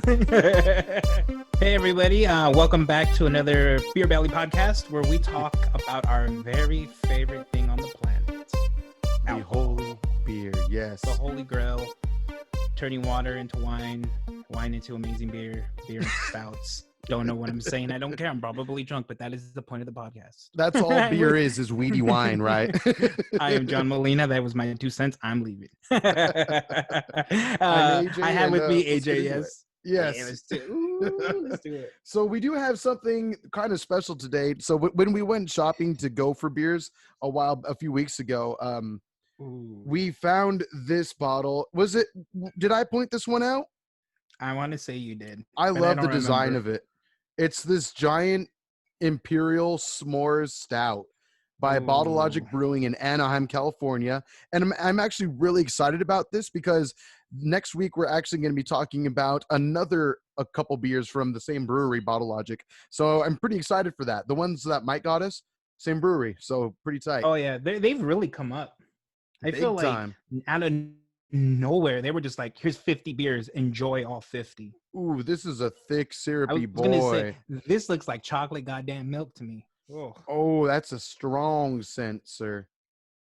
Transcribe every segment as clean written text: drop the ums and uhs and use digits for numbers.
Hey everybody, welcome back to another Beer Belly podcast where we talk about our very favorite thing on the planet. The Alcohol. holy beer, yes. The holy grail, turning water into wine, wine into amazing beer, beer into stouts. Don't know what I'm saying. I don't care. I'm probably drunk, but that is the point of the podcast. That's all beer is weedy wine, right? I am John Molina. That was my 2 cents. I'm leaving. I'm AJ, I have with me let's get AJ. into it. Yes. Yes. Hey, let's do it. So we do have something kind of special today. So when we went shopping to go for beers a few weeks ago, we found this bottle. Did I point this one out? I want to say you did. I love the design remember. of it. It's this giant Imperial S'mores Stout by Bottle Logic Brewing in Anaheim, California. And I'm actually really excited about this because next week we're actually going to be talking about a couple beers from the same brewery, Bottle Logic. So I'm pretty excited for that. The ones that Mike got us, same brewery. So pretty tight. Oh, yeah. They've really come up. I feel like out of nowhere, they were just like, here's 50 beers. Enjoy all 50. Ooh, this is a thick, syrupy boy. Gonna say, this looks like chocolate goddamn milk to me. Oh, that's a strong scent, sir.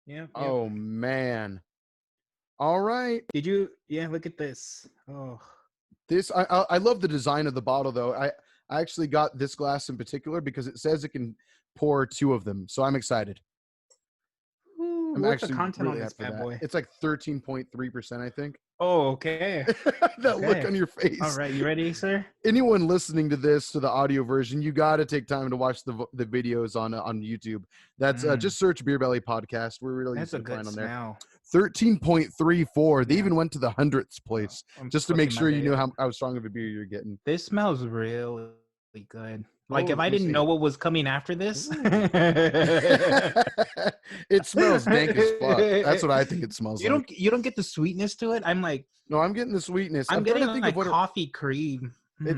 Yeah. Oh, man. All right. Look at this. Oh, this I love the design of the bottle though. I actually got this glass in particular because it says it can pour 2 of them, so I'm excited. What's the content on this bad boy? It's like 13.3%, I think. Oh, okay. That look on your face. All right, you ready, sir? Anyone listening to this, to the audio version, you got to take time to watch the videos on YouTube. That's just search Beer Belly Podcast. We're really That's a good on smell. There. 13.34. They even went to the 100th place just to make sure you knew how strong of a beer you're getting. This smells really good. Like if I didn't know what was coming after this. It smells dank as fuck. That's what I think it smells like. You don't get the sweetness to it? I'm like, no, I'm getting the sweetness. I'm getting like coffee cream.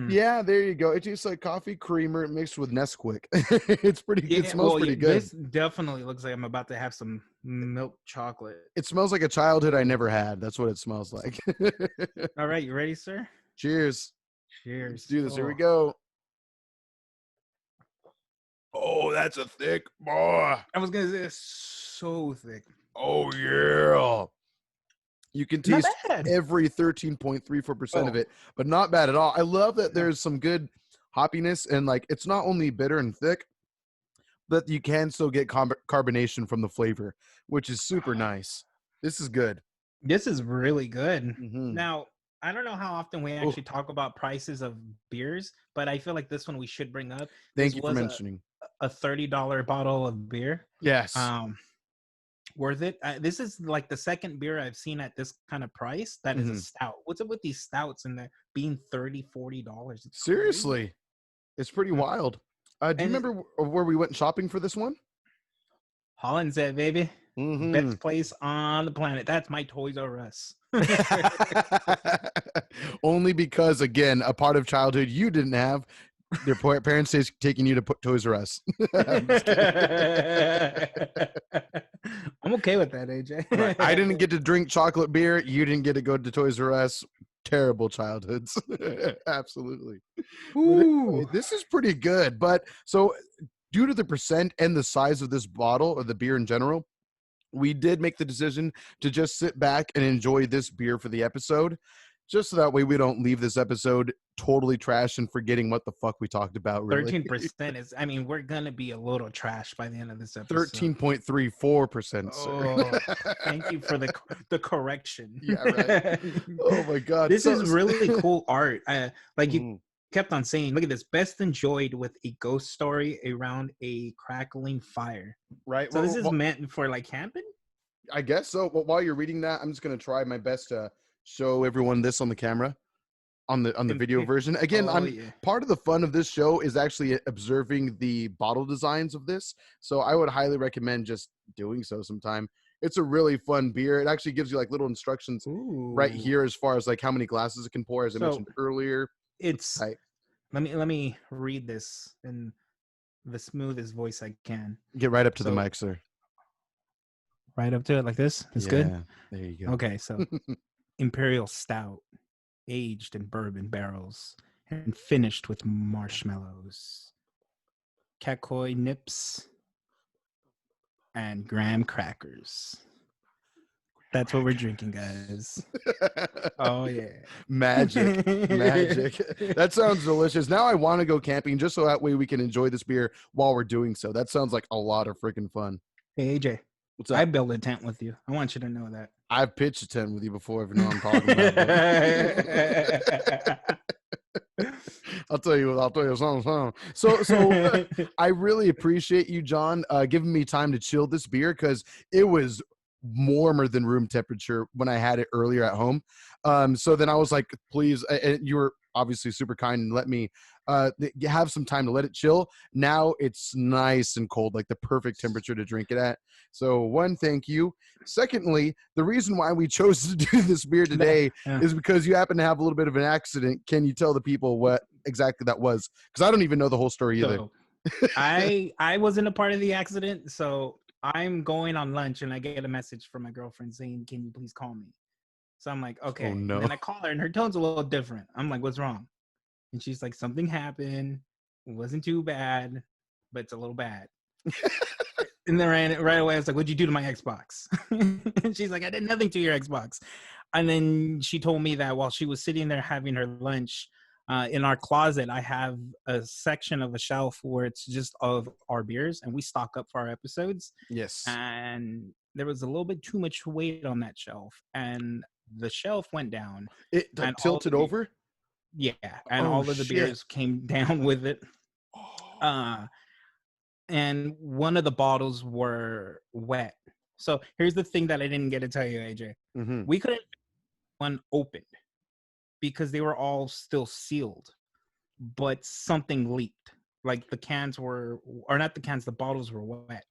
Yeah, there you go. It tastes like coffee creamer mixed with Nesquik. It's pretty good. It smells pretty good. This definitely looks like I'm about to have some milk chocolate. It smells like a childhood I never had. That's what it smells like. All right, you ready, sir? Cheers. Cheers. Let's do this. Here we go. Oh, that's a thick boy. I was gonna say it's so thick. Oh yeah. You can taste every 13.34% of it, but not bad at all. I love that there's some good hoppiness and like it's not only bitter and thick, but you can still get carbonation from the flavor, which is super nice. This is good. This is really good. Mm-hmm. Now, I don't know how often we actually talk about prices of beers, but I feel like this one we should bring up. Thank you for mentioning. A $30 bottle of beer. Yes. Worth it. This is like the second beer I've seen at this kind of price that is a stout. What's up with these stouts and they're being $30-$40? Seriously. Crazy. It's pretty wild. Do you remember where we went shopping for this one? Holland's Head, baby. Mm-hmm. Best place on the planet. That's my Toys R Us. Only because, again, a part of childhood you didn't have. Their parents taking you to Toys R Us. I'm okay with that, AJ. Right. I didn't get to drink chocolate beer. You didn't get to go to Toys R Us. Terrible childhoods. Absolutely. Ooh. This is pretty good. But so due to the percent and the size of this bottle or the beer in general, we did make the decision to just sit back and enjoy this beer for the episode. Just so that way we don't leave this episode totally trash and forgetting what the fuck we talked about. Really. 13% is, I mean, we're going to be a little trash by the end of this episode. 13.34%, sir. Oh, thank you for the correction. Yeah, right. Oh, my God. This is really cool art. You kept on saying, look at this. Best enjoyed with a ghost story around a crackling fire. Right. So this is meant for like camping? I guess so. But while you're reading that, I'm just going to try my best to show everyone this on the camera, on the video version. Again, part of the fun of this show is actually observing the bottle designs of this. So I would highly recommend just doing so sometime. It's a really fun beer. It actually gives you like little instructions right here as far as like how many glasses it can pour, as I mentioned earlier. It's let me read this in the smoothest voice I can. Get right up to the mic, sir. Right up to it like this. It's good. There you go. Okay, so Imperial Stout. aged in bourbon barrels, and finished with marshmallows, Kakoi nips, and graham crackers. That's what we're drinking, guys. Oh yeah. Magic. That sounds delicious. Now I want to go camping just so that way we can enjoy this beer while we're doing so. That sounds like a lot of freaking fun. Hey AJ, What's up? I built a tent with you. I want you to know that. I've pitched a tent with you before, if you know what I'm talking about. I'll tell you something. So I really appreciate you, John, giving me time to chill this beer because it was warmer than room temperature when I had it earlier at home. So then I was like, please, and you were obviously super kind and let me have some time to let it chill. Now it's nice and cold, like the perfect temperature to drink it at. So one, thank you. Secondly, the reason why we chose to do this beer today is because you happen to have a little bit of an accident. Can you tell the people what exactly that was? Because I don't even know the whole story either. So, I wasn't a part of the accident, so I'm going on lunch and I get a message from my girlfriend saying, "Can you please call me?" So I'm like, okay. Oh, no. And then I call her and her tone's a little different. I'm like, what's wrong? And she's like, something happened. It wasn't too bad, but it's a little bad. And then right away, I was like, what'd you do to my Xbox? And she's like, I did nothing to your Xbox. And then she told me that while she was sitting there having her lunch, in our closet, I have a section of a shelf where it's just of our beers and we stock up for our episodes. Yes. And there was a little bit too much weight on that shelf and the shelf went down. It and tilted over? Yeah. And all of the beers came down with it. And one of the bottles were wet. So here's the thing that I didn't get to tell you, AJ. Mm-hmm. We couldn't one opened because they were all still sealed, but something leaked. Like the cans were, or not the cans, the bottles were wet.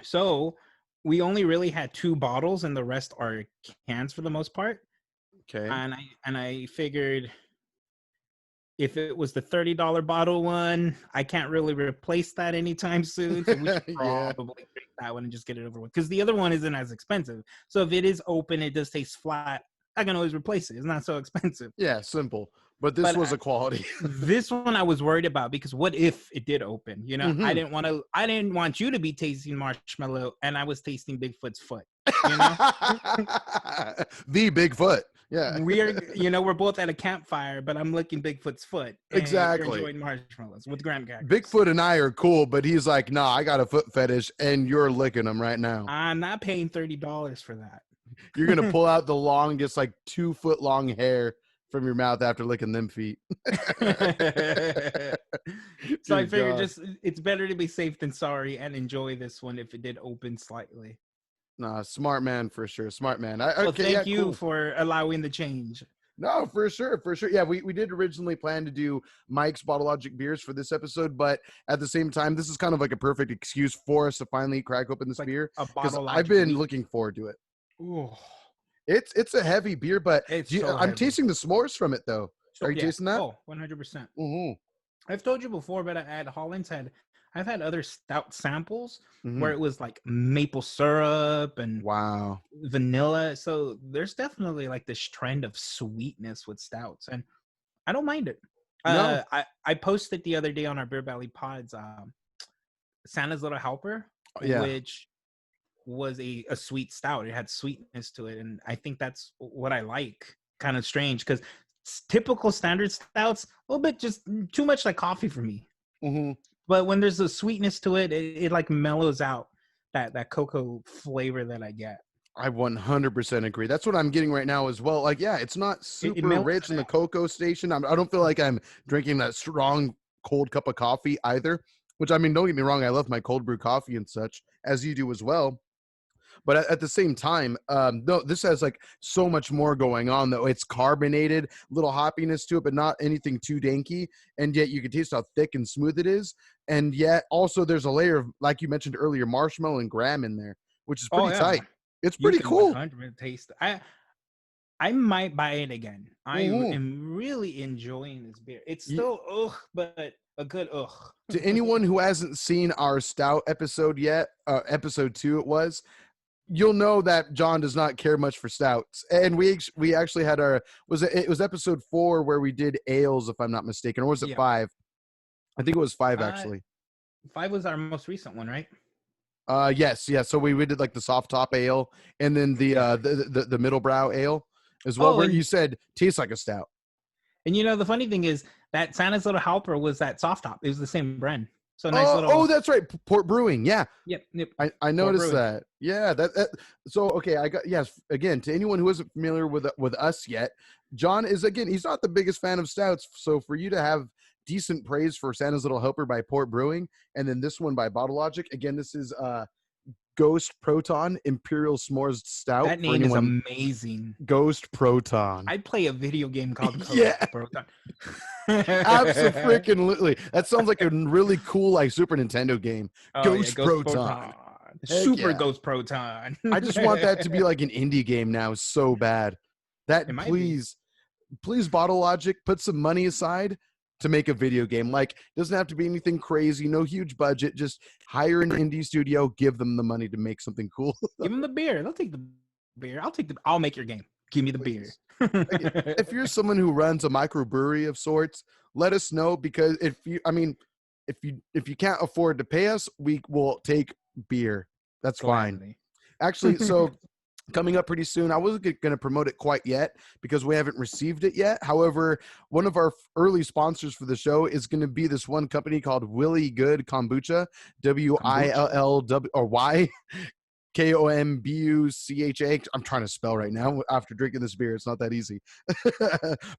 So we only really had 2 bottles and the rest are cans for the most part. Okay. And I figured if it was the $30 bottle one, I can't really replace that anytime soon. So we should probably drink that one and just get it over with. Because the other one isn't as expensive. So if it is open, it does taste flat, I can always replace it. It's not so expensive. Yeah, simple. But this was a quality. This one I was worried about because what if it did open? You know, I didn't want you to be tasting marshmallow and I was tasting Bigfoot's foot. You know? The Bigfoot. Yeah. We're both at a campfire, but I'm licking Bigfoot's foot. Exactly. You're enjoying marshmallows with graham crackers. Bigfoot and I are cool, but he's like, nah, I got a foot fetish and you're licking them right now. I'm not paying $30 for that. You're going to pull out the longest, like 2 foot long hair from your mouth after licking them feet. So I figured it's better to be safe than sorry and enjoy this one if it did open slightly. Nah, smart man for sure. Smart man. Thank you for allowing the change. No, for sure. Yeah, we did originally plan to do Mike's Bottle Logic beers for this episode, but at the same time, this is kind of like a perfect excuse for us to finally crack open this beer because I've been looking forward to it. Ooh. It's a heavy beer, but I'm tasting the s'mores from it though. Are you tasting that? Oh, 100%. Mm-hmm. I've told you before, but at Holland's I've had other stout samples where it was like maple syrup and vanilla. So there's definitely like this trend of sweetness with stouts, and I don't mind it. No. I posted the other day on our Beer Valley Pods, Santa's Little Helper, which was a sweet stout. It had sweetness to it, and I think that's what I like. Kind of strange because typical standard stouts a little bit just too much like coffee for me. Mm-hmm. But when there's a sweetness to it, it like mellows out that cocoa flavor that I get. I 100% agree. That's what I'm getting right now as well. Like, yeah, it's not super rich in the cocoa station. I don't feel like I'm drinking that strong cold cup of coffee either, which, I mean, don't get me wrong. I love my cold brew coffee and such, as you do as well. But at the same time, no, this has like so much more going on though. It's carbonated, little hoppiness to it, but not anything too danky. And yet you can taste how thick and smooth it is. And yet also there's a layer of, like you mentioned earlier, marshmallow and graham in there, which is pretty tight. It's pretty cool. 100% taste. I might buy it again. I am really enjoying this beer. It's still but a good To anyone who hasn't seen our stout episode yet, episode 2 it was. you'll know that John does not care much for stouts. And we actually had it was episode 4 where we did ales, if I'm not mistaken, or was it 5? I think it was 5 actually. 5 was our most recent one, right? Yes. So we did like the soft top ale and then the middle brow ale as well, where you said tastes like a stout. And the funny thing is that Santa's Little Helper was that soft top. It was the same brand. So That's right. Port Brewing. Yeah. Yep. I noticed that. Yeah. So, okay. Again, to anyone who isn't familiar with us yet, John is, again, he's not the biggest fan of stouts. So for you to have decent praise for Santa's Little Helper by Port Brewing, and then this one by Bottle Logic. Again, this is Ghost Proton Imperial S'mores Stout. That name is amazing. Ghost Proton. I play a video game called Ghost Proton. Absolutely. That sounds like a really cool like Super Nintendo game. Ghost Proton. Super Ghost Proton. I just want that to be like an indie game now so bad. Please, Bottle Logic, put some money aside to make a video game. Like, doesn't have to be anything crazy, no huge budget, just hire an indie studio, give them the money to make something cool. Give them the beer. They'll take the beer. I'll make your game. Give me the beer. If you're someone who runs a microbrewery of sorts, let us know, because if you can't afford to pay us, we will take beer. That's fine. Actually, so coming up pretty soon. I wasn't going to promote it quite yet because we haven't received it yet. However, one of our early sponsors for the show is going to be this one company called Willie Good Kombucha, WILLW or Y. KOMBUCHA. I'm trying to spell right now after drinking this beer. It's not that easy.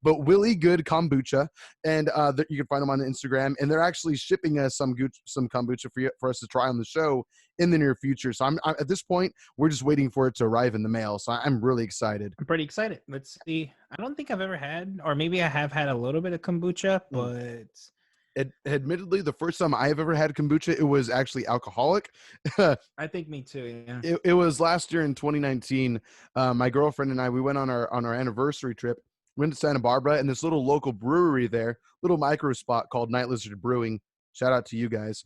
But Willie Good Kombucha, and you can find them on Instagram. And they're actually shipping us some kombucha for us to try on the show in the near future. So I'm at this point, we're just waiting for it to arrive in the mail. So I'm really excited. I'm pretty excited. Let's see. I don't think I've ever had, or maybe I have had a little bit of kombucha, but admittedly, the first time I have ever had kombucha, it was actually alcoholic. I think me too. Yeah. It was last year in 2019. My girlfriend and I, we went on our anniversary trip. Went to Santa Barbara, and this little local brewery there, little micro spot called Night Lizard Brewing. Shout out to you guys.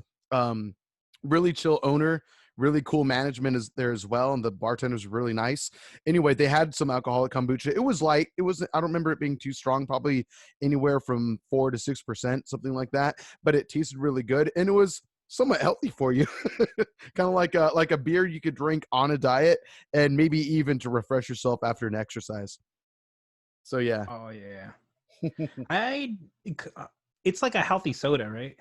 Really chill owner. Really cool management is there as well, and the bartender's really nice. Anyway, they had some alcoholic kombucha. It was light. I don't remember it being too strong, probably anywhere from 4 to 6%, something like that. But it tasted really good, and it was somewhat healthy for you. Kind of like a beer you could drink on a diet, and maybe even to refresh yourself after an exercise. So yeah. Oh yeah. It's like a healthy soda, right?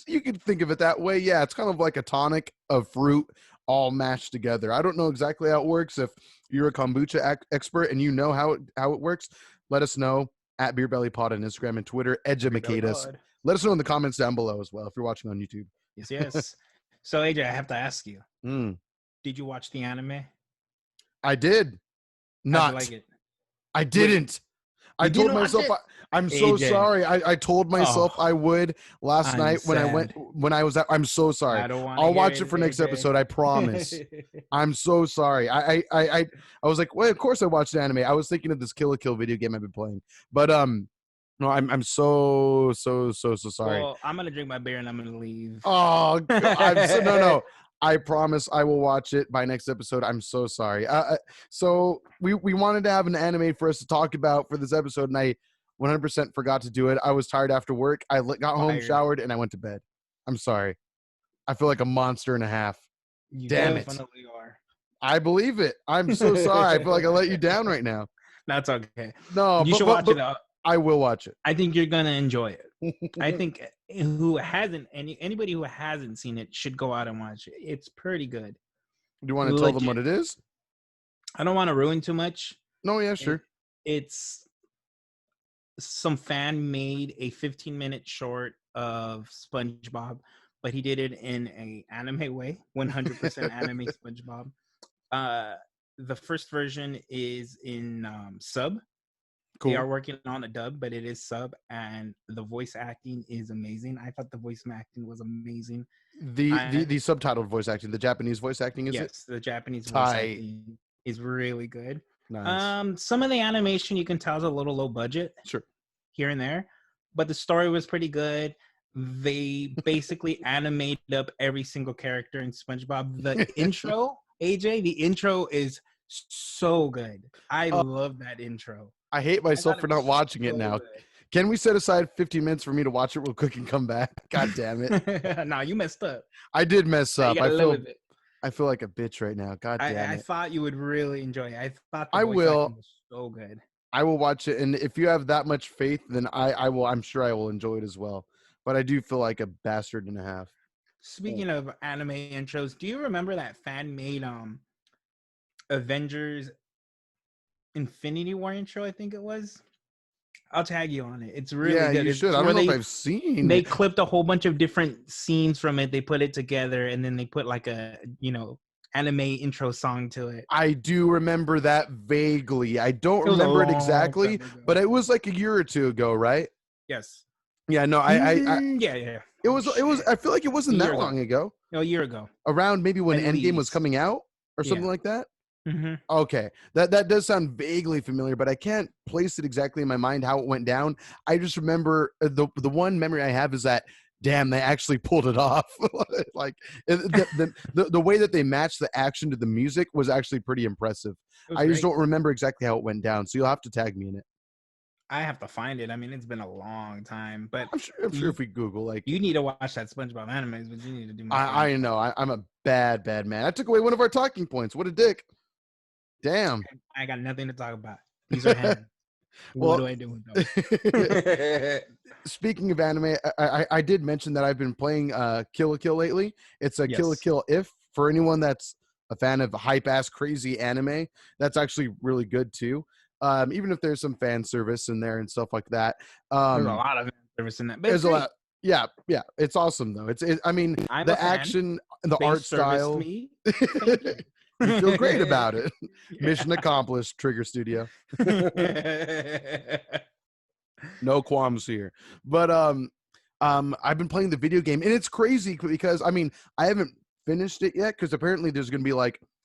You could think of it that way. Yeah, it's kind of like a tonic of fruit all mashed together. I don't know exactly how it works. If you're a kombucha expert and you know how it works, let us know at BeerBellyPod on Instagram and Twitter. Educate us. Let us know in the comments down below as well if you're watching on YouTube. Yes. So AJ, I have to ask you. Did you watch the anime? I did. Not. How'd you like it? I didn't. I told myself I'm so sorry. I told myself I would last night when I was at. I'm so sorry. I'll watch it for next episode. I promise. I'm so sorry. I was like, well, of course I watched anime. I was thinking of this Kill la Kill video game I've been playing, but no, I'm so sorry. Well, I'm gonna drink my beer and I'm gonna leave. Oh, God. No. I promise I will watch it by next episode. I'm so sorry. So we wanted to have an anime for us to talk about for this episode, and I 100% forgot to do it. I was tired after work. I got home, showered, and I went to bed. I'm sorry. I feel like a monster and a half. Damn it. Are. I believe it. I'm so sorry. I feel like I let you down right now. That's okay. No, you should watch it. I will watch it. I think you're gonna enjoy it. I think anybody who hasn't seen it should go out and watch it. It's pretty good. Do you want to tell them what it is? I don't want to ruin too much. No, yeah, sure. It's some fan made a 15-minute short of SpongeBob, but he did it in an anime way, 100% anime SpongeBob. The first version is in sub. Cool. They are working on a dub, but it is sub, and the voice acting is amazing. I thought the voice acting was amazing. The subtitled voice acting, the Japanese voice acting, is it? Yes, the Japanese voice acting is really good. Nice. Some of the animation you can tell is a little low budget, sure, here and there, but the story was pretty good. They basically animated up every single character in SpongeBob. The intro AJ, the intro is so good. I Oh, love that intro. I hate I thought myself it for not was watching it so now. good. Can we set aside 15 minutes for me to watch it real quick and come back? God damn it. Nah, you messed up. I did mess You up. gotta live with it. I feel like a bitch right now. God damn I it. thought you would really enjoy it. I thought the I voice acting will. was so good. I will watch it, and if you have that much faith, then I will. I'm sure I will enjoy it as well. But I do feel like a bastard and a half. Speaking of anime intros, do you remember that fan made Avengers Infinity War intro? I think it was. I'll tag you on it. It's really Yeah, good. you should. It's I where don't know if I've they seen. clipped a whole bunch of different scenes from it. They put it together, and then they put like a anime intro song to it. I do remember that vaguely. I don't It was a remember it long exactly, time ago. but it was like a year or two ago, right? Yes. Yeah, no, Yeah. it Oh, was. shit. I feel like it wasn't A year that ago. long ago. No, a year ago. Around maybe when At Endgame was least. coming out or something Yeah. like that. Mm-hmm. Okay, that does sound vaguely familiar, but I can't place it exactly in my mind how it went down. I just remember the one memory I have is that damn, they actually pulled it off. Like the way that they matched the action to the music was actually pretty impressive. It was I just great. don't remember exactly how it went down, so you'll have to tag me in it. I have to find it. I mean, it's been a long time, but I'm sure if we Google, like, you need to watch that SpongeBob animes, but you need to do my favor. I know I'm a bad man. I took away one of our talking points. What a dick! Damn. I got nothing to talk about. These are hands. What Well, do I do with them? speaking of anime, I did mention that I've been playing Kill la Kill lately. It's a Kill la Yes. Kill if for anyone that's a fan of hype ass crazy anime. That's actually really good too. Even if there's some fan service in there and stuff like that. There's a lot of service in that. But There's a lot. Yeah, it's awesome though. I mean, I'm the a fan. action, the They art serviced style. me. Thank you. You feel great about it. Yeah. Mission accomplished. Trigger Studio. No qualms here. But I've been playing the video game, and it's crazy because I mean I haven't finished it yet because apparently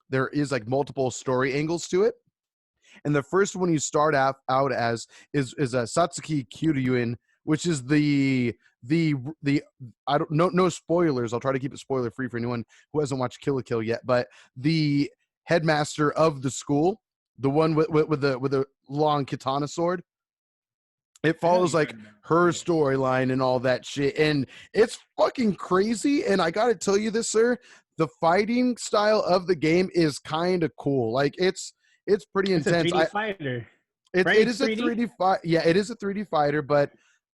there is multiple story angles to it. And the first one you start out as is a Satsuki Kiryuin, which is the I don't no spoilers. I'll try to keep it spoiler free for anyone who hasn't watched Kill la Kill yet. But the headmaster of the school, the one with the long katana sword, it follows like her storyline and all that shit, and it's fucking crazy. And I gotta tell you this, sir, the fighting style of the game is kind of cool. Like it's pretty intense. It's a 3D fighter. It Right? is a 3D fight. Yeah, it is a 3D fighter, but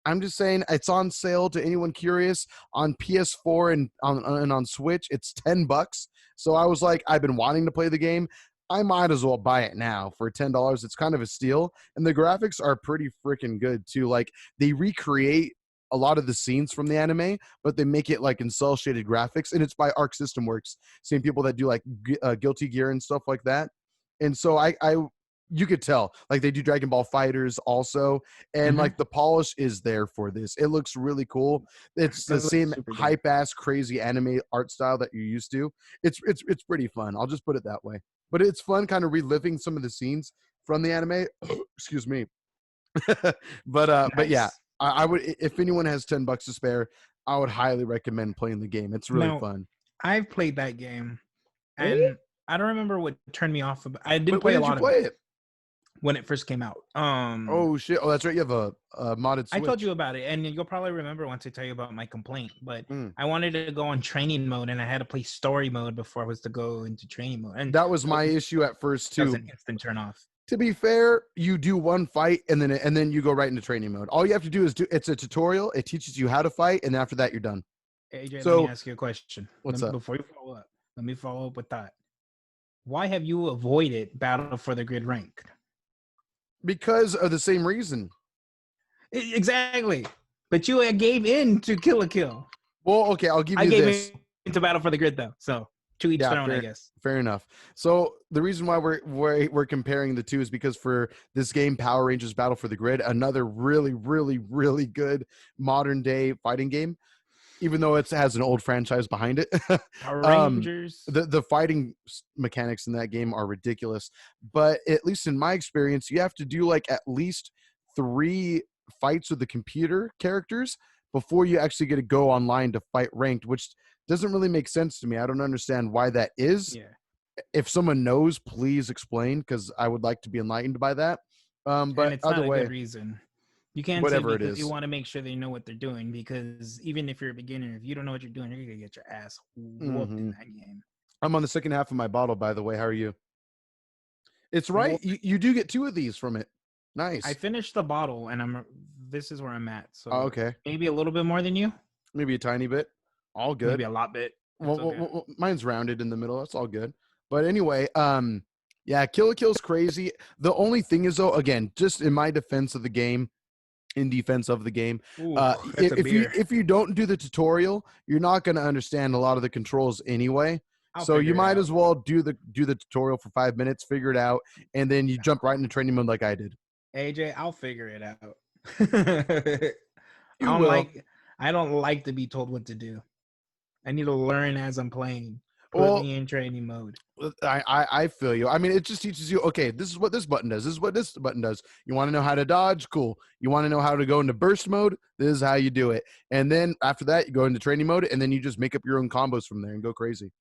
I'm just saying it's on sale to anyone curious on PS4 and on Switch. It's $10. So I was like, I've been wanting to play the game. I might as well buy it now for $10. It's kind of a steal, and the graphics are pretty freaking good too. Like they recreate a lot of the scenes from the anime, but they make it like in cell shaded graphics, and it's by Arc System Works, same people that do like Guilty Gear and stuff like that. And so I you could tell like they do Dragon Ball Fighters also, and like the polish is there for this. It looks really cool. It's the same hype ass crazy anime art style that you're used to. It's pretty fun. I'll just put it that way. But it's fun kind of reliving some of the scenes from the anime. Excuse me. But yeah, I would, if anyone has $10 to spare, I would highly recommend playing the game. It's really fun. I've played that game, and I don't remember what turned me off. I didn't play a lot of it when it first came out. Oh shit! Oh, that's right. You have a modded Switch. I told you about it, and you'll probably remember once I tell you about my complaint. But I wanted to go on training mode, and I had to play story mode before I was to go into training mode. And that was my issue at first too. That was an instant turn off. To be fair, you do one fight, and then you go right into training mode. All you have to do is it's a tutorial. It teaches you how to fight, and after that, you're done. AJ, let me ask you a question. What's up? Before you follow up, let me follow up with that. Why have you avoided Battle for the Grid rank? Because of the same reason. Exactly. But you gave in to Kill la Kill. Well, okay, I'll give you this. I this. gave in to Battle for the Grid, though. So to each their own, I guess. Fair enough. So the reason why we're comparing the two is because for this game, Power Rangers Battle for the Grid, another really, really, really good modern day fighting game, even though it has an old franchise behind it. Power Rangers. The fighting mechanics in that game are ridiculous. But at least in my experience, you have to do like at least 3 fights with the computer characters before you actually get to go online to fight ranked, which doesn't really make sense to me. I don't understand why that is. Yeah. If someone knows, please explain, because I would like to be enlightened by that. And But it's other not a way, good reason. You can't say whatever it because you is. want to make sure they know what they're doing, because even if you're a beginner, if you don't know what you're doing, you're gonna get your ass whooped in that game. I'm on the second half of my bottle, by the way. How are you? It's Well, right. You do get 2 of these from it. I Nice. finished the bottle, and this is where I'm at. So Okay. maybe a little bit more than you, Maybe a tiny bit. All good. maybe a lot bit. It's okay. Well, mine's rounded in the middle. That's all good. But anyway, yeah, Kill la Kill's crazy. The only thing is, though, again, just in my defense of the game, in defense of the game, Ooh, that's a beer. if you don't do the tutorial, you're not going to understand a lot of the controls anyway. So you might as well do the tutorial for 5 minutes, figure it out, and then you jump right into training mode like I did. AJ, I'll figure it out. You will. I don't like to be told what to do. I need to learn as I'm playing. Put Well, me in training mode. I feel you. I mean, it just teaches you, okay, this is what this button does. This is what this button does. You want to know how to dodge? Cool. You want to know how to go into burst mode? This is how you do it. And then after that, you go into training mode, and then you just make up your own combos from there and go crazy.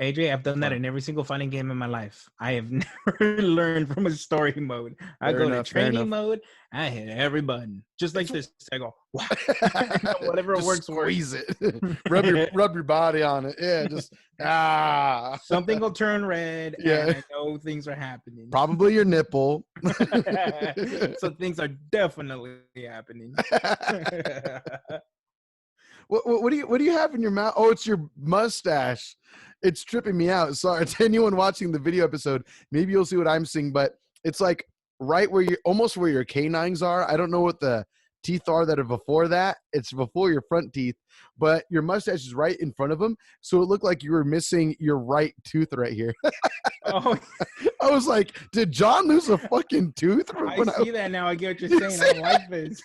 AJ, I've done that in every single fighting game in my life. I have never learned from a story mode. I go to training mode. I hit every button, just like this. I go, wow. Whatever just works. Squeeze it. rub your body on it. Yeah, just Something will turn red. Yeah, and I know things are happening. Probably your nipple. So things are definitely happening. What do you have in your mouth? Oh, it's your mustache. It's tripping me out. Sorry to anyone watching the video episode. Maybe you'll see what I'm seeing, but it's like right where you almost where your canines are. I don't know what the teeth are that are before that. It's before your front teeth, but your mustache is right in front of them. So it looked like you were missing your right tooth right here. Oh, I was like, did John lose a fucking tooth? I see that now. I get what you're saying. I like this.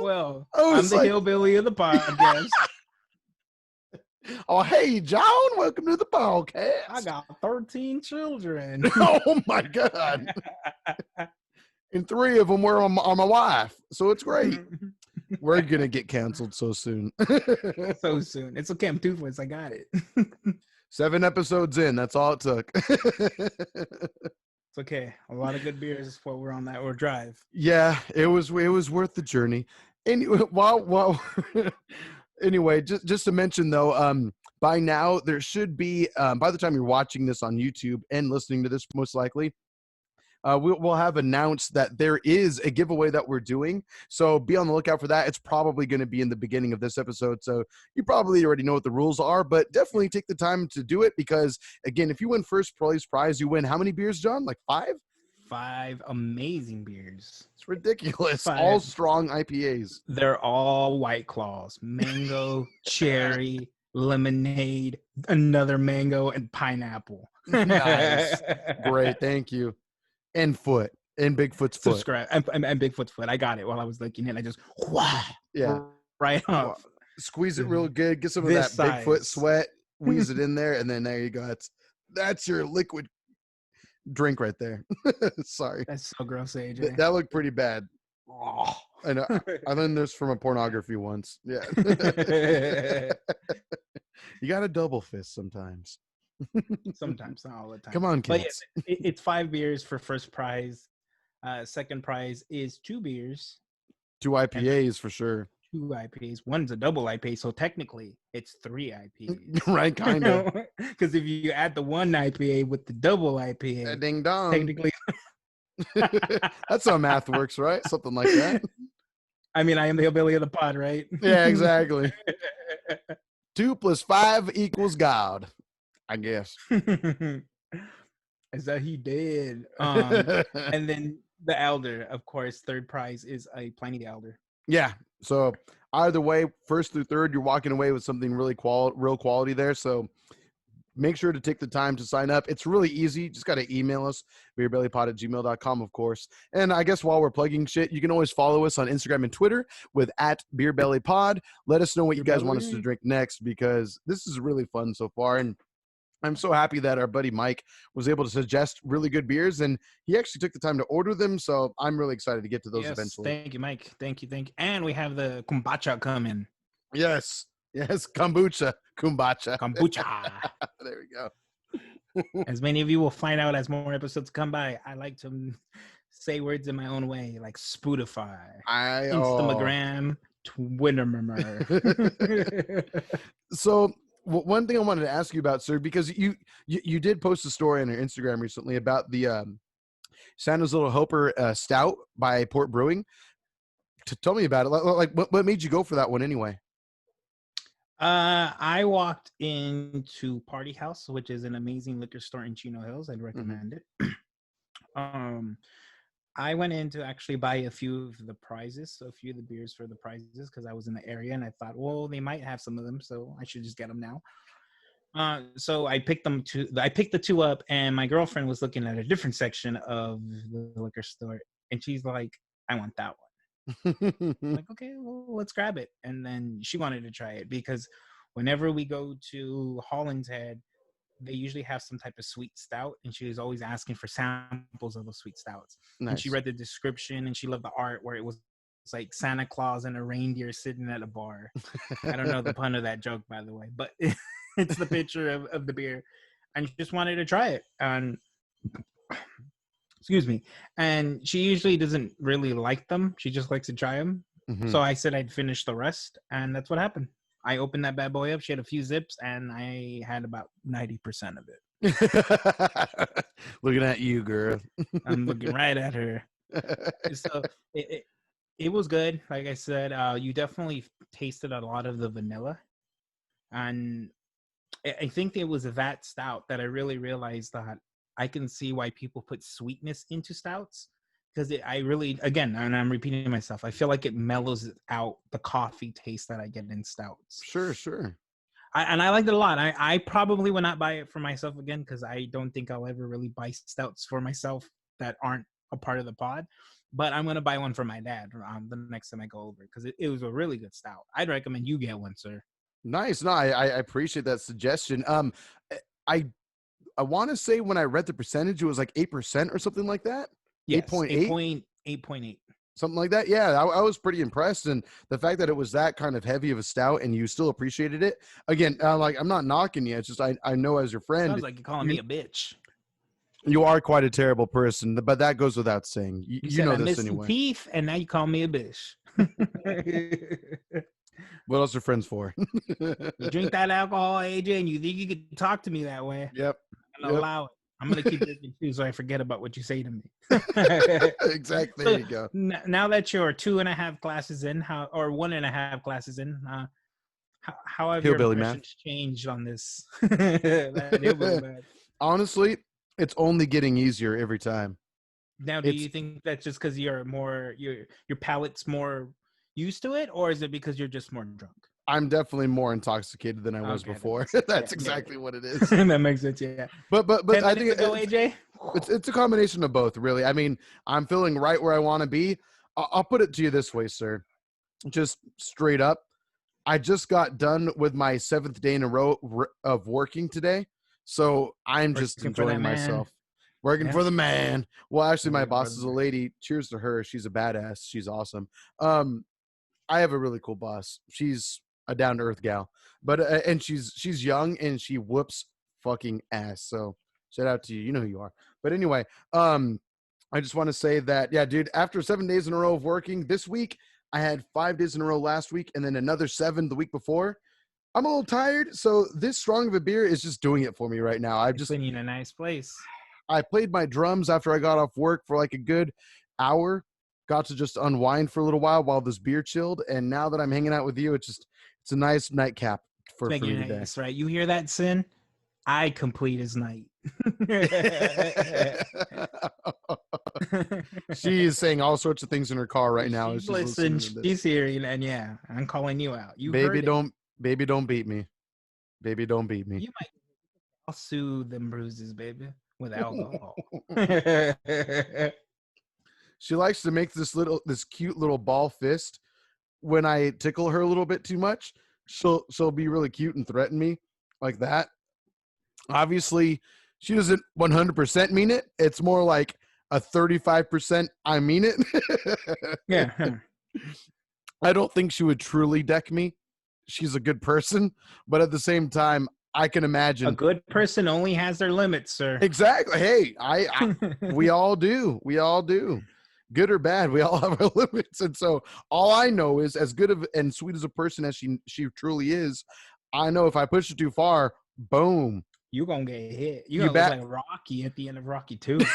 Well, I'm the hillbilly of the podcast. Oh, hey, John, welcome to the podcast. I got 13 children. Oh, my God. And 3 of them were on my wife, so it's great. We're going to get canceled so soon. So soon. It's okay. I'm toothless. I got it. 7 episodes in. That's all it took. It's okay. A lot of good beers before we're on that or drive. Yeah, it was worth the journey. Anyway, anyway, just to mention though, by now there should be by the time you're watching this on YouTube and listening to this, most likely, we'll have announced that there is a giveaway that we're doing. So be on the lookout for that. It's probably going to be in the beginning of this episode. So you probably already know what the rules are, but definitely take the time to do it because, again, if you win first place prize, you win how many beers, John? Like 5? 5 amazing beers. It's ridiculous. 5. All strong IPAs. They're all White Claws. Mango, cherry, lemonade, another mango, and pineapple. Nice. Great. Thank you. And foot. And Bigfoot's foot. Subscribe. And Bigfoot's foot. I got it while I was looking at it. I just, right off. Squeeze it real good. Get some of that Bigfoot sweat. Wheeze it in there. And then there you go. That's your liquid drink right there. Sorry. That's so gross, AJ. That looked pretty bad. Oh. I know. I learned this from a pornography once. Yeah. You got to double fist sometimes. Sometimes, not all the time. Come on, kids. But yeah, it's 5 beers for first prize. Second prize is 2 beers. 2 IPAs for sure. 2 IPAs. One's a double IPA, so technically it's 3 IPAs. Right, kind of. Because if you add the 1 IPA with the double IPA, ding dong. Technically, that's how math works, right? Something like that. I mean, I am the hillbilly of the pod, right? Yeah, exactly. 2 + 5 = God, I guess. Is that he did. And then the Elder, of course, third prize is a Pliny the Elder. Yeah. So either way, first through third, you're walking away with something really real quality there. So make sure to take the time to sign up. It's really easy. Just got to email us, beerbellypod@gmail.com, of course. And I guess while we're plugging shit, you can always follow us on Instagram and Twitter with @beerbellypod. Let us know what you guys want us to drink next because this is really fun so far. And I'm so happy that our buddy Mike was able to suggest really good beers, and he actually took the time to order them. So I'm really excited to get to those eventually. Thank you, Mike. Thank you. And we have the kombucha coming. Yes. Yes, kombucha. Kumbacha. Kombucha. There we go. As many of you will find out as more episodes come by, I like to say words in my own way, like Spootify, Instagram, Twittermer. So one thing I wanted to ask you about, sir, because you did post a story on your Instagram recently about the Santa's Little Helper Stout by Port Brewing. Tell me about it. Like, what made you go for that one anyway? I walked into Party House, which is an amazing liquor store in Chino Hills. I'd recommend it. I went in to actually buy a few of the prizes, so a few of the beers for the prizes, because I was in the area and I thought, well, they might have some of them, so I should just get them now. So I picked the two up, and my girlfriend was looking at a different section of the liquor store, and she's like, I want that one. I'm like, okay, well, let's grab it. And then she wanted to try it because whenever we go to Holland's Head, they usually have some type of sweet stout, and she was always asking for samples of those sweet stouts. Nice. And she read the description, and she loved the art where it was like Santa Claus and a reindeer sitting at a bar. I don't know the pun of that joke, by the way, but it's the picture of the beer. And she just wanted to try it. And excuse me. And she usually doesn't really like them. She just likes to try them. Mm-hmm. So I said I'd finish the rest, and that's what happened. I opened that bad boy up. She had a few zips, and I had about 90% of it. Looking at you, girl. I'm looking right at her. So it was good. Like I said, you definitely tasted a lot of the vanilla. And I think it was that stout that I really realized that I can see why people put sweetness into stouts. Because I really, again, and I'm repeating myself, I feel like it mellows out the coffee taste that I get in stouts. Sure. And I liked it a lot. I probably would not buy it for myself again because I don't think I'll ever really buy stouts for myself that aren't a part of the pod. But I'm going to buy one for my dad the next time I go over because it was a really good stout. I'd recommend you get one, sir. Nice. No, I appreciate that suggestion. I want to say when I read the percentage, it was like 8% or something like that. Yes, 8.8. Something like that. Yeah, I was pretty impressed. And the fact that it was that kind of heavy of a stout and you still appreciated it. Again, like, I'm not knocking you. It's just I know as your friend. Sounds like you're calling me a bitch. You are quite a terrible person, but that goes without saying. You know this anyway. Teeth, and now you call me a bitch. What else are friends for? You drink that alcohol, AJ, and you think you could talk to me that way. Yep. I'm going to allow it. I'm going to keep drinking too so I forget about what you say to me. Exactly. There you go. Now that you're 2.5 classes in, or 1.5 classes in, how have your impressions changed on this? Honestly, it's only getting easier every time. Now, do you think that's just because you're more your palate's more used to it, or is it because you're just more drunk? I'm definitely more intoxicated than I was before. That's exactly what it is. That makes sense. Yeah. But I think AJ, it's a combination of both, really. I mean, I'm feeling right where I want to be. I'll put it to you this way, sir. Just straight up, I just got done with my 7th day in a row of working today, so I'm just enjoying myself. Working for the man. Well, actually, my boss is a lady. Cheers to her. She's a badass. She's awesome. I have a really cool boss. She's a down-to-earth gal, but and she's young and she whoops fucking ass. So shout out to you. You know who you are. But anyway, I just want to say that, yeah, dude, after 7 days in a row of working this week, I had 5 days in a row last week and then another 7 the week before. I'm a little tired, so this strong of a beer is just doing it for me right now. I've just been in a nice place. I played my drums after I got off work for like a good hour. Got to just unwind for a little while this beer chilled, and now that I'm hanging out with you, it's a nice nightcap for me today. Nice, right? You hear that, Sin? I complete his night. She is saying all sorts of things in her car right now. She's hearing, and yeah, I'm calling you out. Baby, don't beat me. Baby, don't beat me. I'll soothe them bruises, baby, with alcohol. She likes to make this cute little ball fist. When I tickle her a little bit too much, she'll be really cute and threaten me like that. Obviously, she doesn't 100% mean it. It's more like a 35% I mean it. Yeah. I don't think she would truly deck me. she's a good person, but at the same time, I can imagine a good person only has their limits, sir. Exactly. Hey, we all do. We all do. Good or bad, we all have our limits. And so all I know is, as good of and sweet as a person as she truly is, I know if I push it too far, boom. You gonna get hit. You You gonna look like Rocky at the end of Rocky 2. Like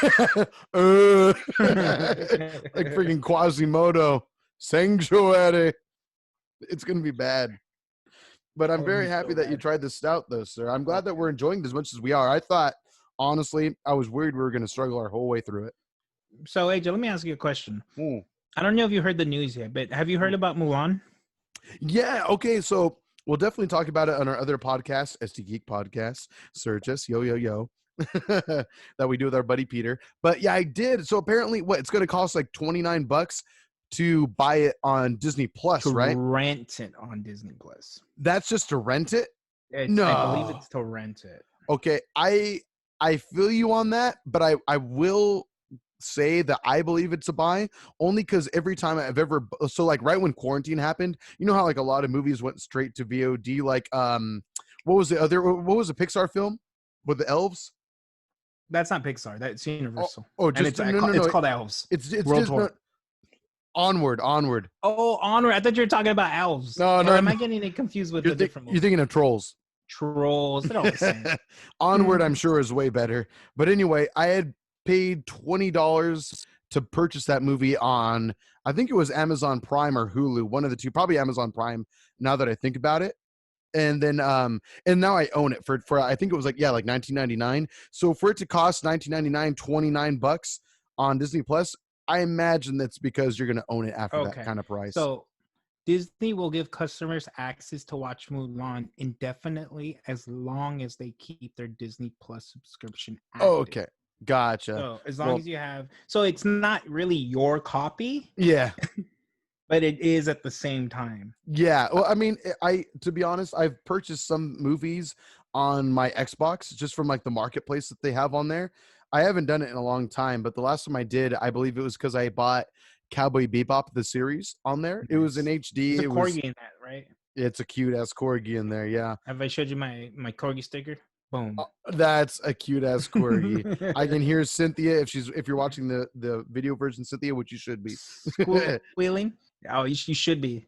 freaking Quasimodo. Sanctuary. It's gonna be bad. But I'm very happy that you tried the stout, though, sir. I'm glad that we're enjoying it as much as we are. I thought, honestly, I was worried we were going to struggle our whole way through it. So, AJ, let me ask you a question. I don't know if you heard the news yet, but have you heard about Mulan? Yeah. Okay. So we'll definitely talk about it on our other podcast, SD Geek Podcast. Search us, yo, that we do with our buddy Peter. But yeah, I did. So apparently, it's going to cost like $29 to buy it on Disney Plus, right? Rent it on Disney Plus. That's just to rent it? No, I believe it's to rent it. Okay, I feel you on that, but I will say that I believe it's a buy, only because every time I've ever, so like right when quarantine happened, you know how like a lot of movies went straight to VOD, like what was the Pixar film with the elves? That's not Pixar. That's Universal. It's called Elves. It's World Tour. Onward. Oh, Onward. I thought you were talking about Elves. No. Am I getting it confused with the different movies? You're thinking of Trolls. Trolls. They're all the same. Onward, I'm sure, is way better. But anyway, I had paid $20 to purchase that movie on, I think it was Amazon Prime or Hulu, one of the two, probably Amazon Prime, now that I think about it. And then and now I own it for I think it was like $19.99. So for it to cost $19.99, $29 on Disney Plus, I imagine that's because you're going to own it after that kind of price. So Disney will give customers access to watch Mulan indefinitely as long as they keep their Disney Plus subscription active. Okay. Gotcha. So as long as you have, so it's not really your copy. Yeah. But it is at the same time. Yeah. Well, I mean, to be honest, I've purchased some movies on my Xbox just from like the marketplace that they have on there. I haven't done it in a long time, but the last time I did, I believe it was because I bought Cowboy Bebop, the series, on there. Nice. It was in HD. It's a corgi in that, right? It's a cute ass corgi in there. Yeah. Have I showed you my corgi sticker? Boom. Oh, that's a cute ass corgi. I can hear Cynthia if you're watching the video version, Cynthia, which you should be. Squealing. Oh, you should be.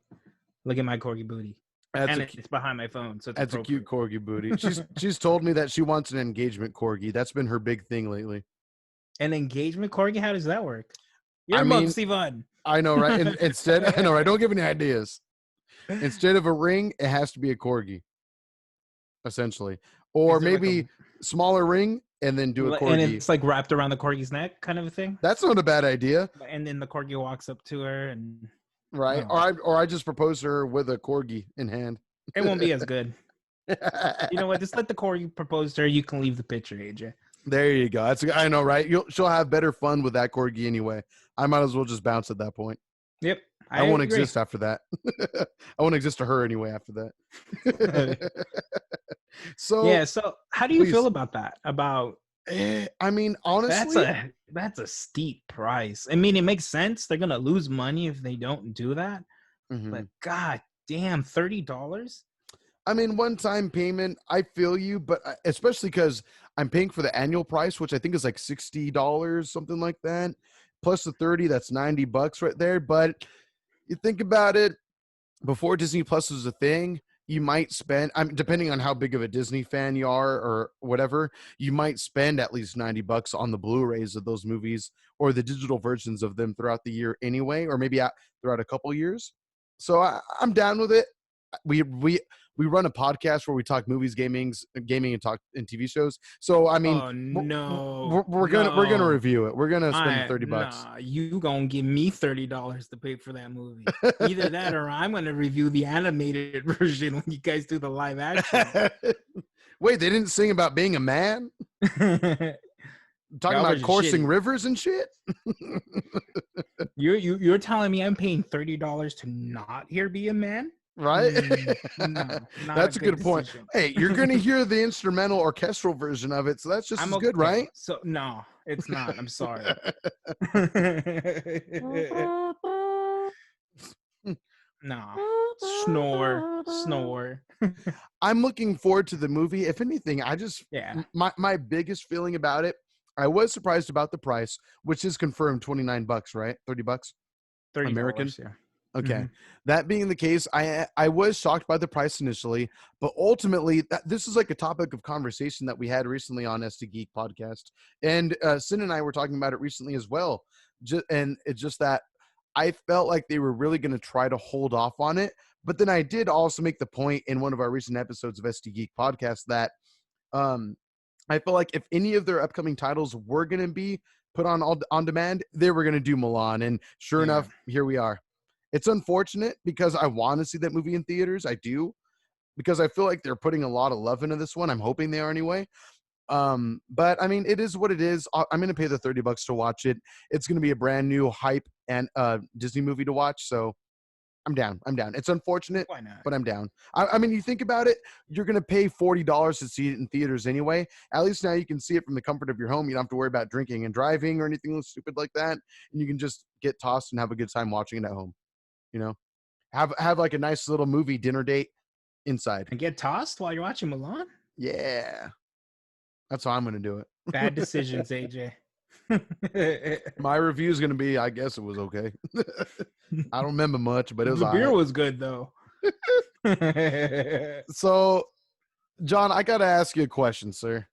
Look at my corgi booty. It's behind my phone, so that's a cute corgi booty. She's told me that she wants an engagement corgi. That's been her big thing lately. An engagement corgi? How does that work? You're Mopsy Vaughn. I know, right? Instead, I know, right? Don't give any ideas. Instead of a ring, it has to be a corgi, essentially, or maybe like smaller ring and then do a corgi. And it's like wrapped around the corgi's neck, kind of a thing. That's not a bad idea. And then the corgi walks up to her and. Right. Oh. Or I just propose to her with a corgi in hand. It won't be as good. You know what? Just let the corgi propose to her. You can leave the picture, AJ. There you go. I know, right? She'll have better fun with that corgi anyway. I might as well just bounce at that point. Yep. I won't exist after that. I won't exist to her anyway after that. So how do you feel about that? I mean, honestly, that's a steep price. I mean, it makes sense. They're gonna lose money if they don't do that. Mm-hmm. But god damn, $30. I mean, one-time payment. I feel you, but especially because I'm paying for the annual price, which I think is like $60, something like that, plus the $30. That's $90 right there. But you think about it, before Disney Plus was a thing, you might spend, depending on how big of a Disney fan you are or whatever, you might spend at least $90 on the Blu-rays of those movies or the digital versions of them throughout the year anyway, or maybe throughout a couple years. So I'm down with it. We run a podcast where we talk movies, gaming, and talk in TV shows. So I mean, we're gonna review it. We're gonna spend $30. Nah, you gonna give me $30 to pay for that movie? Either that, or I'm gonna review the animated version when you guys do the live action. Wait, they didn't sing about being a man? Talking about coursing rivers and shit. You're telling me I'm paying $30 to not hear "Be a Man"? Right? No, that's a good point. Hey, you're going to hear the instrumental orchestral version of it, so that's just as good, right? So no, it's not. I'm sorry. No. Snore. I'm looking forward to the movie. If anything, Yeah. my biggest feeling about it, I was surprised about the price, which is confirmed $29, right? $30 American. $30. Yeah. Okay. Mm-hmm. That being the case, I was shocked by the price initially, but ultimately, this is like a topic of conversation that we had recently on SD Geek podcast, and Sin and I were talking about it recently as well. And it's just that I felt like they were really going to try to hold off on it, but then I did also make the point in one of our recent episodes of SD Geek podcast that um, I feel like if any of their upcoming titles were going to be put on demand, they were going to do Mulan, and sure Yeah. enough, here we are. It's unfortunate because I want to see that movie in theaters. I do, because I feel like they're putting a lot of love into this one. I'm hoping they are anyway. But I mean, it is what it is. I'm going to pay the $30 to watch it. It's going to be a brand new hype and Disney movie to watch. So I'm down. I'm down. It's unfortunate, Why not? but I'm down. I mean, you think about it, you're going to pay $40 to see it in theaters anyway. At least now you can see it from the comfort of your home. You don't have to worry about drinking and driving or anything stupid like that. And you can just get tossed and have a good time watching it at home. You know, have like a nice little movie dinner date inside. And get tossed while you're watching Mulan? Yeah, that's how I'm going to do it. Bad decisions, AJ. My review is going to be, I guess it was okay. I don't remember much, but it was the beer all right. was good though. So, John, I got to ask you a question, sir.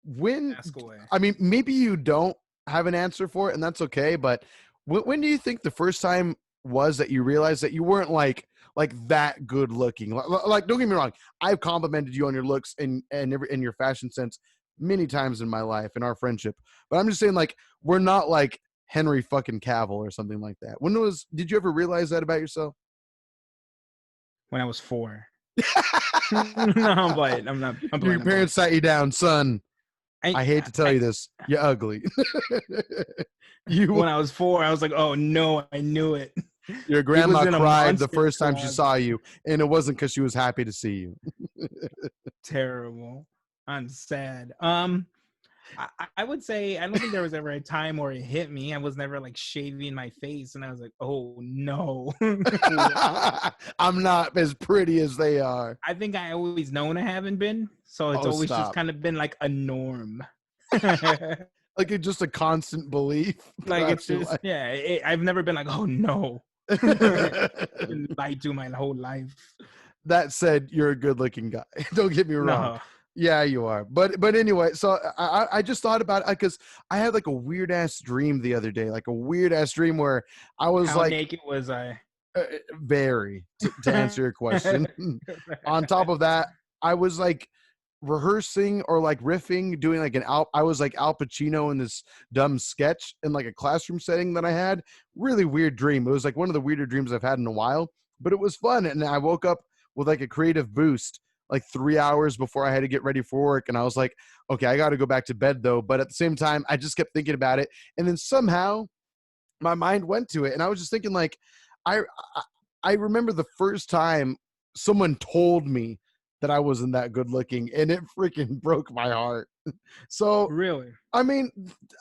Ask away. I mean, maybe you don't have an answer for it, and that's okay, but when do you think the first time was that you realized that you weren't like that good looking? Like, don't get me wrong, I've complimented you on your looks and your fashion sense many times in my life in our friendship, but I'm just saying, like, we're not like Henry fucking Cavill or something like that. Did you ever realize that about yourself? When I was 4. No, I'm playing. I'm not. I'm playing. Your parents sat you down, son. I hate to tell you this. You're ugly. When I was 4, I was like, oh no, I knew it. Your grandma cried the first time she saw you, and it wasn't because she was happy to see you. Terrible. I'm sad. I would say I don't think there was ever a time where it hit me. I was never like shaving my face, and I was like, oh no. I'm not as pretty as they are. I think I always known I haven't been, so it's always just kind of been like a norm. Like it's just a constant belief. Like it's just I've never been like, oh no. Lied to my whole life. That said, you're a good-looking guy. Don't get me wrong. No. Yeah, you are. But anyway, so I just thought about it because I had like a weird ass dream the other day, like a weird ass dream where I was How naked was I? Very. To answer your question. On top of that, I was like rehearsing or like riffing, doing like I was like Al Pacino in this dumb sketch in like a classroom setting that I had. Really weird dream. It was like one of the weirder dreams I've had in a while, but it was fun. And I woke up with like a creative boost like 3 hours before I had to get ready for work. And I was like, okay, I got to go back to bed though. But at the same time, I just kept thinking about it. And then somehow my mind went to it. And I was just thinking like, I remember the first time someone told me that I wasn't that good looking, and it freaking broke my heart. So really, I mean,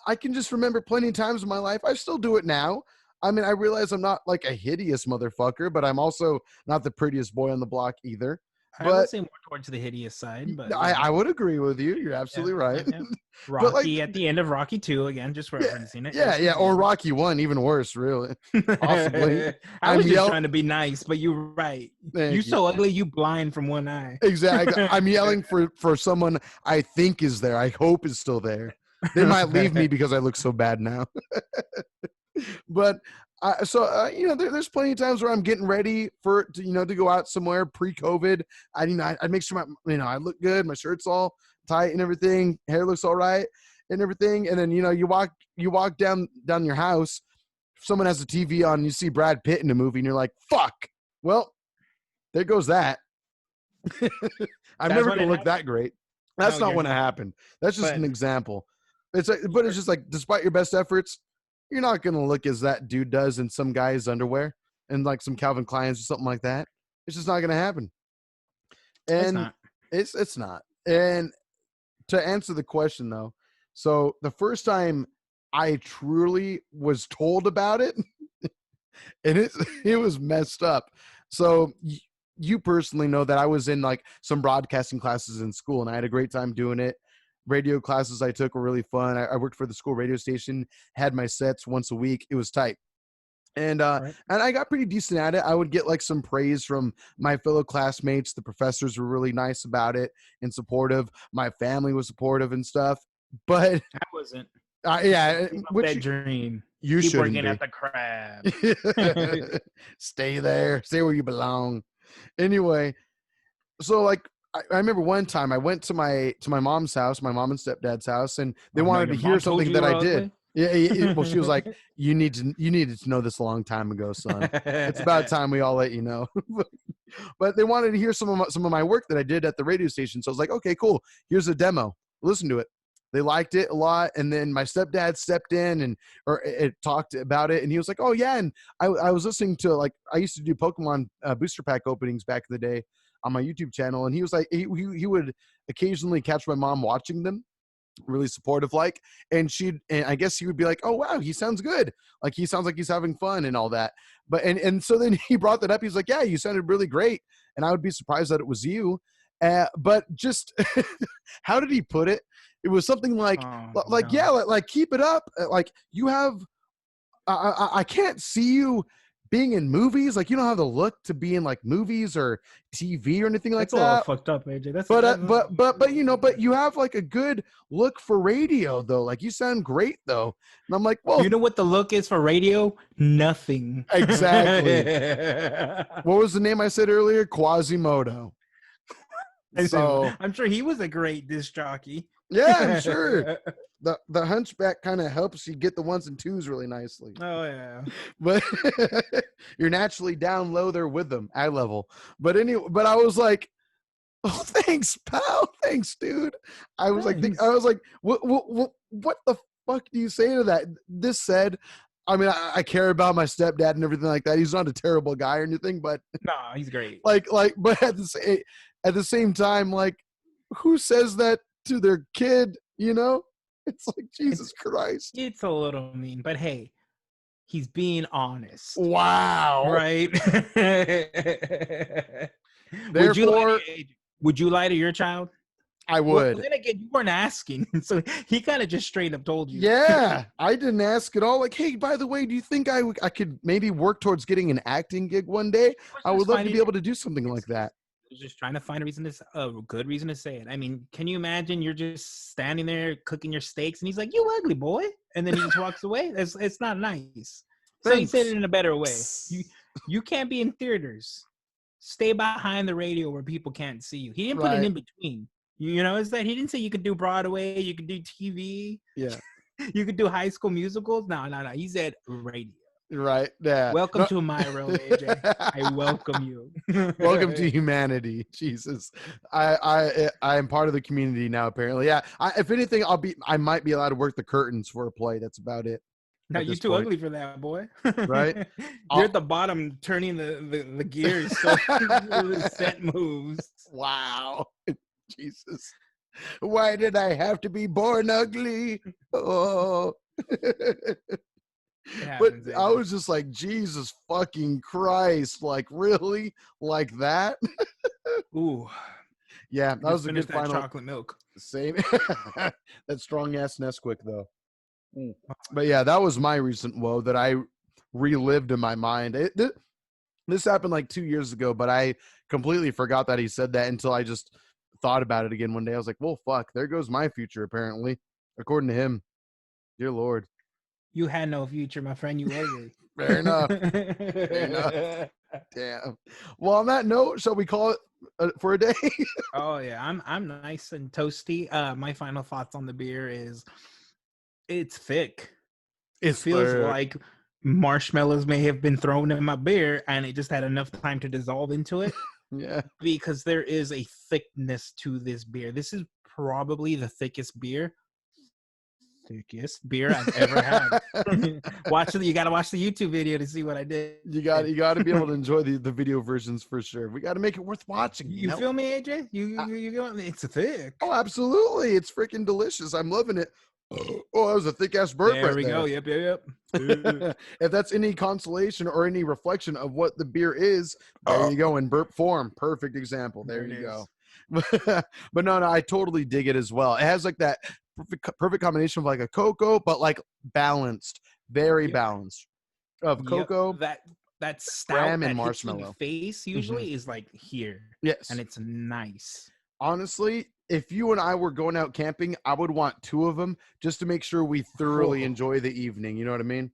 I can just remember plenty of times in my life. I still do it now. I mean, I realize I'm not like a hideous motherfucker, but I'm also not the prettiest boy on the block either. But I would say more towards the hideous side, but I would agree with you. You're absolutely right. Yeah. Rocky like, at the end of Rocky 2, again, just referencing it. Yeah, or Rocky 1, even worse, really. Possibly. I was just trying to be nice, but you're right. You're so ugly, you blind from one eye. Exactly. I'm yelling for someone I think is there. I hope is still there. They might leave me because I look so bad now. But there's plenty of times where I'm getting ready to go out somewhere pre-COVID. I make sure I look good. My shirt's all tight and everything. Hair looks all right and everything. And then you walk down your house. If someone has a TV on, and you see Brad Pitt in a movie, and you're like, "Fuck!" Well, there goes that. I'm never gonna look that great. That's not when it happened. That's just an example. It's just like, despite your best efforts, you're not going to look as that dude does in some guy's underwear and like some Calvin Klein's or something like that. It's just not going to happen. And it's not. And to answer the question though, so the first time I truly was told about it, and it was messed up. So you personally know that I was in like some broadcasting classes in school, and I had a great time doing it. Radio classes I took were really fun. I worked for the school radio station, had my sets once a week. It was tight. And Right. and I got pretty decent at it. I would get like some praise from my fellow classmates. The professors were really nice about it and supportive. My family was supportive and stuff. But I wasn't. yeah, Keep up which that dream. you Keep shouldn't working be. at the crab. Stay there. Stay where you belong. Anyway, so like I remember one time I went to my mom's house, my mom and stepdad's house, and they Oh, no, wanted your to mom hear told something you that were I did. ugly? Yeah, well, she was like, you needed to know this a long time ago, son. It's about time we all let you know. But they wanted to hear some of my work that I did at the radio station. So I was like, okay, cool. Here's a demo. Listen to it. They liked it a lot, and then my stepdad stepped in and it talked about it, and he was like, "Oh yeah." And I was listening to, like, I used to do Pokemon booster pack openings back in the day on my YouTube channel, and he was like, he would occasionally catch my mom watching them, really supportive, like, and I guess he would be like, "Oh wow, he sounds good. Like, he sounds like he's having fun and all that." But and so then he brought that up. He's like, "Yeah, you sounded really great," and I would be surprised that it was you. But just how did he put it? It was something like, Oh, like, no. yeah, like keep it up. Like, you have, I can't see you being in movies. Like, you don't have the look to be in like movies or TV or anything like That's a little that. fucked up, AJ. But you know, but you have like a good look for radio though. Like, you sound great though. And I'm like, well, you know what the look is for radio? Nothing. exactly. What was the name I said earlier? Quasimodo. So I'm sure he was a great disc jockey. yeah, I'm sure. The hunchback kind of helps you get the ones and twos really nicely. Oh yeah. But you're naturally down low there with them, eye level. But anyway, but I was like, oh, thanks, pal. Thanks, dude. I was like, what the fuck do you say to that? This said, I mean, I care about my stepdad and everything like that. He's not a terrible guy or anything, but Nah, he's great. but at the same time, like, who says that to their kid? You know, it's like, Jesus Christ. It's a little mean, but hey, he's being honest. Wow. Right? Therefore, would you lie to your child? I would. Well, then again, you weren't asking, so he kind of just straight up told you. Yeah, I didn't ask at all. Like, hey, by the way, do you think I could maybe work towards getting an acting gig one day? I would love to be able to do something like that. Just trying to find a good reason to say it. I mean, can you imagine you're just standing there cooking your steaks, and he's like, "You ugly boy," and then he just walks away? It's not nice. So he said it in a better way. You can't be in theaters. Stay behind the radio where people can't see you. He didn't put it in between. You know, is that he didn't say you could do Broadway, you could do TV, yeah, you could do High School Musicals. No. He said radio. Right. Yeah. Welcome to my world, AJ. I welcome you. Welcome to humanity. Jesus. I am part of the community now, apparently. Yeah. If anything, I might be allowed to work the curtains for a play. That's about it. No, you're too ugly for that, boy. Right? You're at the bottom turning the gears so the set moves. Wow. Jesus. Why did I have to be born ugly? Oh. But I was just like, Jesus fucking Christ. Like, really? Like that? Ooh. Yeah, that was a good final. Chocolate milk. Same. That strong ass Nesquik though. But yeah, that was my recent woe that I relived in my mind. This happened like 2 years ago, but I completely forgot that he said that until I just thought about it again one day. I was like, well, fuck, there goes my future, apparently, according to him. Dear Lord. You had no future, my friend. You ugly. Fair enough. Fair enough. Damn. Well, on that note, shall we call it for a day? Oh yeah, I'm nice and toasty. My final thoughts on the beer is it's thick. It feels like marshmallows may have been thrown in my beer and it just had enough time to dissolve into it. Yeah. Because there is a thickness to this beer. This is probably the thickest beer I've ever had. You gotta watch the YouTube video to see what I did. You got to be able to enjoy the video versions for sure. We got to make it worth watching. You feel me, AJ? You it's thick. Oh, absolutely! It's freaking delicious. I'm loving it. Oh, that was a thick ass burp There right we there. go. Yep. If that's any consolation or any reflection of what the beer is, there you go, in burp form. Perfect example. There you go. But no, I totally dig it as well. It has like that perfect combination of like a cocoa, but like balanced, very balanced of cocoa. That stout graham, that and hits you in marshmallow. the face usually is like here. Yes. And it's nice. Honestly, if you and I were going out camping, I would want 2 of them just to make sure we thoroughly enjoy the evening. You know what I mean?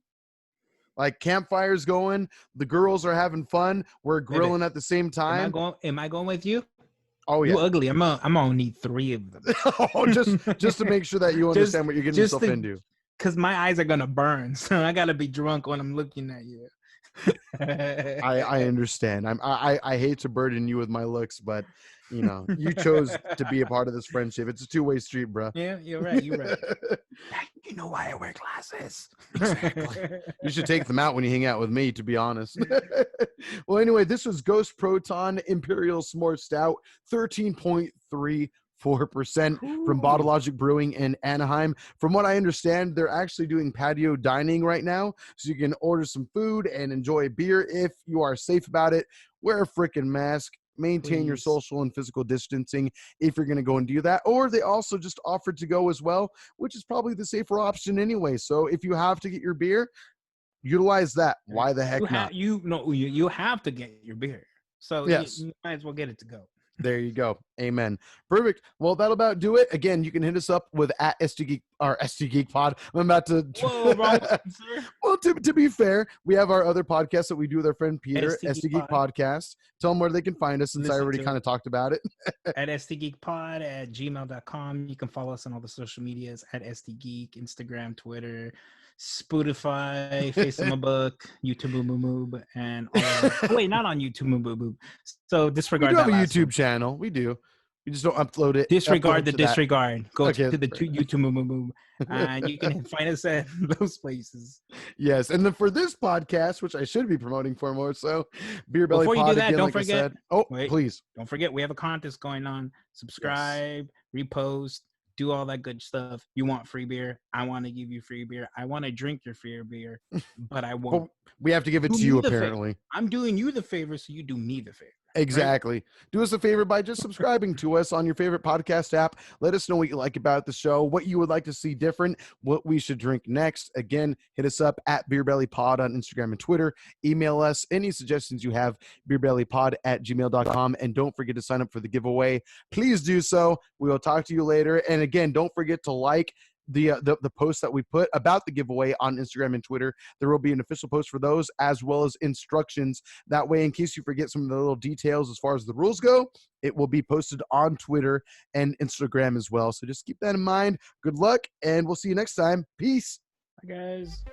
Like campfires going, the girls are having fun, we're grilling at the same time. Am I going with you? Oh yeah. You ugly. I'm gonna need 3 of them. Oh, just to make sure that you understand what you're getting yourself into. Because my eyes are gonna burn, so I gotta be drunk when I'm looking at you. I understand. I hate to burden you with my looks, but you know, you chose to be a part of this friendship. It's a 2-way street, bro. Yeah, you're right. You know why I wear glasses. Exactly. You should take them out when you hang out with me, to be honest. Well, anyway, this was Ghost Proton Imperial S'more Stout, 13.34% from Bottle Logic Brewing in Anaheim. From what I understand, they're actually doing patio dining right now, so you can order some food and enjoy a beer if you are safe about it. Wear a freaking mask. Maintain your social and physical distancing if you're going to go and do that. Or they also just offered to go as well, which is probably the safer option anyway. So if you have to get your beer, utilize that. Why the heck not? You have to get your beer. So yes, you might as well get it to go. There you go. Amen. Perfect. Well, that'll about do it. Again, you can hit us up with at SD Geek or SD Geek Pod. I'm about to. Whoa, wrong answer. Well, to be fair, we have our other podcast that we do with our friend Peter, SD Geek Podcast. Tell them where they can find us, since I already kind of talked about it. At SDGeekPod at gmail.com. You can follow us on all the social medias at SD Geek, Instagram, Twitter, Spotify, Facebook, YouTube, Moob, and all that. Wait, not on YouTube, Moob. So disregard that. We do have a YouTube channel. We do. We just don't upload it. Disregard the disregard. Go okay. to the YouTube, Moob. And you can find us at those places. Yes, and then for this podcast, which I should be promoting for more, so Beer Belly Pod. Before you do that, again, don't like forget. Please don't forget, we have a contest going on. Subscribe, repost, do all that good stuff. You want free beer? I want to give you free beer. I want to drink your free beer, but I won't. We have to give it to you, apparently. I'm doing you the favor, so you do me the favor. Exactly. Right? Do us a favor by just subscribing to us on your favorite podcast app. Let us know what you like about the show, what you would like to see different, what we should drink next. Again, hit us up at BeerBellyPod on Instagram and Twitter. Email us any suggestions you have, beerbellypod@gmail.com. And don't forget to sign up for the giveaway. Please do so. We will talk to you later. And again, don't forget to like the posts that we put about the giveaway on Instagram and Twitter. There will be an official post for those, as well as instructions. That way, in case you forget some of the little details as far as the rules go, it will be posted on Twitter and Instagram as well. So just keep that in mind. Good luck, and we'll see you next time. Peace. Bye, guys.